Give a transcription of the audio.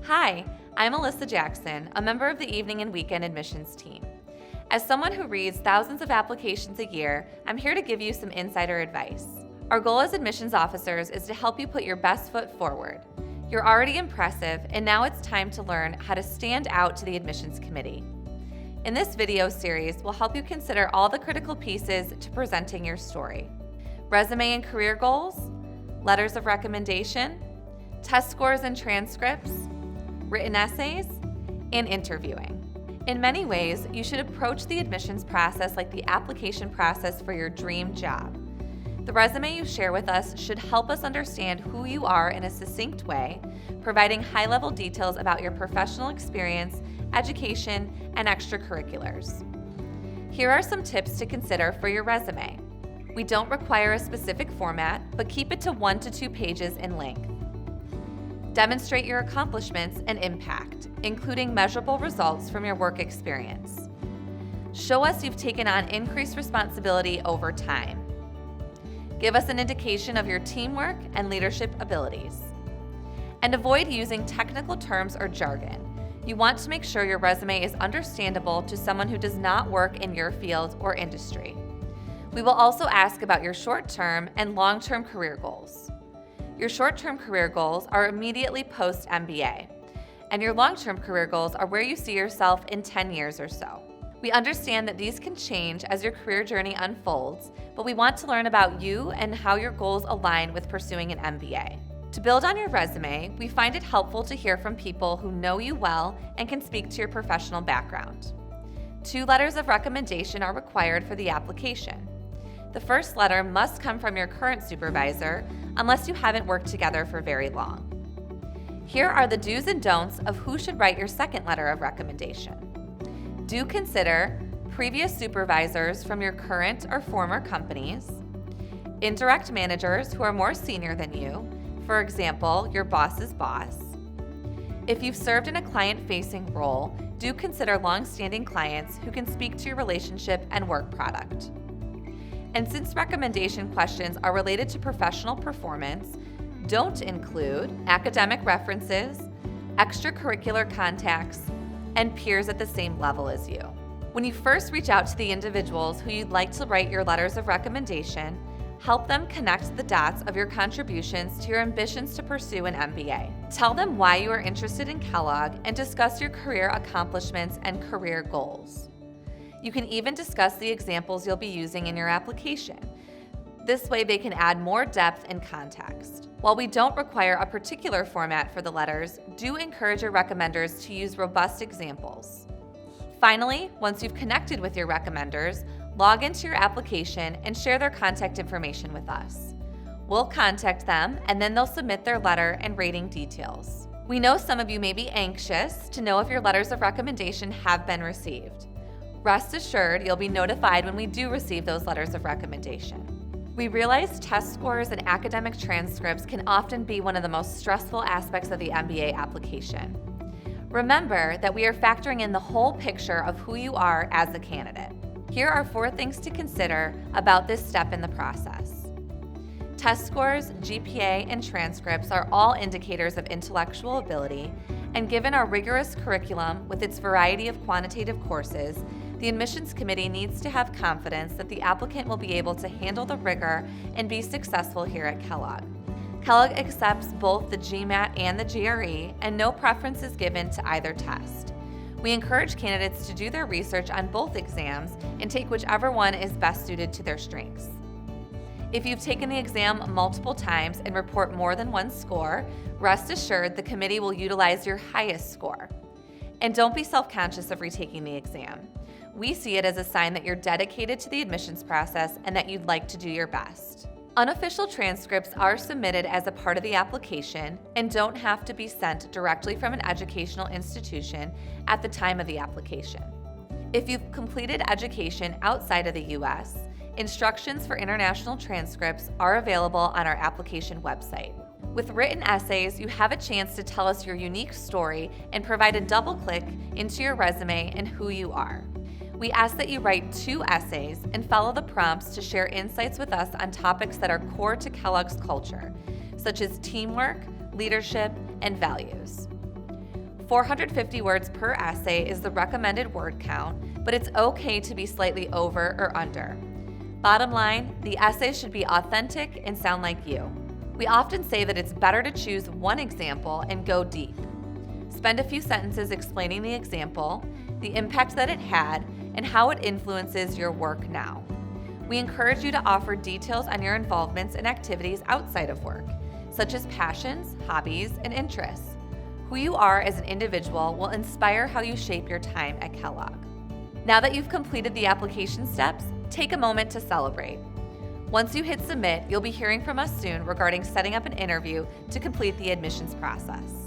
Hi, I'm Alyssa Jackson, a member of the evening and weekend admissions team. As someone who reads thousands of applications a year, I'm here to give you some insider advice. Our goal as admissions officers is to help you put your best foot forward. You're already impressive, and now it's time to learn how to stand out to the admissions committee. In this video series, we'll help you consider all the critical pieces to presenting your story: resume and career goals, letters of recommendation, test scores and transcripts, written essays, and interviewing. In many ways, you should approach the admissions process like the application process for your dream job. The resume you share with us should help us understand who you are in a succinct way, providing high-level details about your professional experience, education, and extracurriculars. Here are some tips to consider for your resume. We don't require a specific format, but keep it to 1 to 2 pages in length. Demonstrate your accomplishments and impact, including measurable results from your work experience. Show us you've taken on increased responsibility over time. Give us an indication of your teamwork and leadership abilities. And avoid using technical terms or jargon. You want to make sure your resume is understandable to someone who does not work in your field or industry. We will also ask about your short-term and long-term career goals. Your short-term career goals are immediately post-MBA, and your long-term career goals are where you see yourself in 10 years or so. We understand that these can change as your career journey unfolds, but we want to learn about you and how your goals align with pursuing an MBA. To build on your resume, we find it helpful to hear from people who know you well and can speak to your professional background. 2 letters of recommendation are required for the application. The first letter must come from your current supervisor, unless you haven't worked together for very long. Here are the do's and don'ts of who should write your second letter of recommendation. Do consider previous supervisors from your current or former companies, indirect managers who are more senior than you, for example, your boss's boss. If you've served in a client-facing role, do consider long-standing clients who can speak to your relationship and work product. And since recommendation questions are related to professional performance, don't include academic references, extracurricular contacts, and peers at the same level as you. When you first reach out to the individuals who you'd like to write your letters of recommendation, help them connect the dots of your contributions to your ambitions to pursue an MBA. Tell them why you are interested in Kellogg and discuss your career accomplishments and career goals. You can even discuss the examples you'll be using in your application. This way they can add more depth and context. While we don't require a particular format for the letters, do encourage your recommenders to use robust examples. Finally, once you've connected with your recommenders, log into your application and share their contact information with us. We'll contact them, and then they'll submit their letter and rating details. We know some of you may be anxious to know if your letters of recommendation have been received. Rest assured, you'll be notified when we do receive those letters of recommendation. We realize test scores and academic transcripts can often be one of the most stressful aspects of the MBA application. Remember that we are factoring in the whole picture of who you are as a candidate. Here are 4 things to consider about this step in the process. Test scores, GPA, and transcripts are all indicators of intellectual ability, and given our rigorous curriculum with its variety of quantitative courses, the admissions committee needs to have confidence that the applicant will be able to handle the rigor and be successful here at Kellogg. Kellogg accepts both the GMAT and the GRE, and no preference is given to either test. We encourage candidates to do their research on both exams and take whichever one is best suited to their strengths. If you've taken the exam multiple times and report more than 1 score, rest assured the committee will utilize your highest score. And don't be self-conscious of retaking the exam. We see it as a sign that you're dedicated to the admissions process and that you'd like to do your best. Unofficial transcripts are submitted as a part of the application and don't have to be sent directly from an educational institution at the time of the application. If you've completed education outside of the U.S., instructions for international transcripts are available on our application website. With written essays, you have a chance to tell us your unique story and provide a double click into your resume and who you are. We ask that you write 2 essays and follow the prompts to share insights with us on topics that are core to Kellogg's culture, such as teamwork, leadership, and values. 450 words per essay is the recommended word count, but it's okay to be slightly over or under. Bottom line, the essay should be authentic and sound like you. We often say that it's better to choose one example and go deep. Spend a few sentences explaining the example, the impact that it had, and how it influences your work now. We encourage you to offer details on your involvements and activities outside of work, such as passions, hobbies, and interests. Who you are as an individual will inspire how you shape your time at Kellogg. Now that you've completed the application steps, take a moment to celebrate. Once you hit submit, you'll be hearing from us soon regarding setting up an interview to complete the admissions process.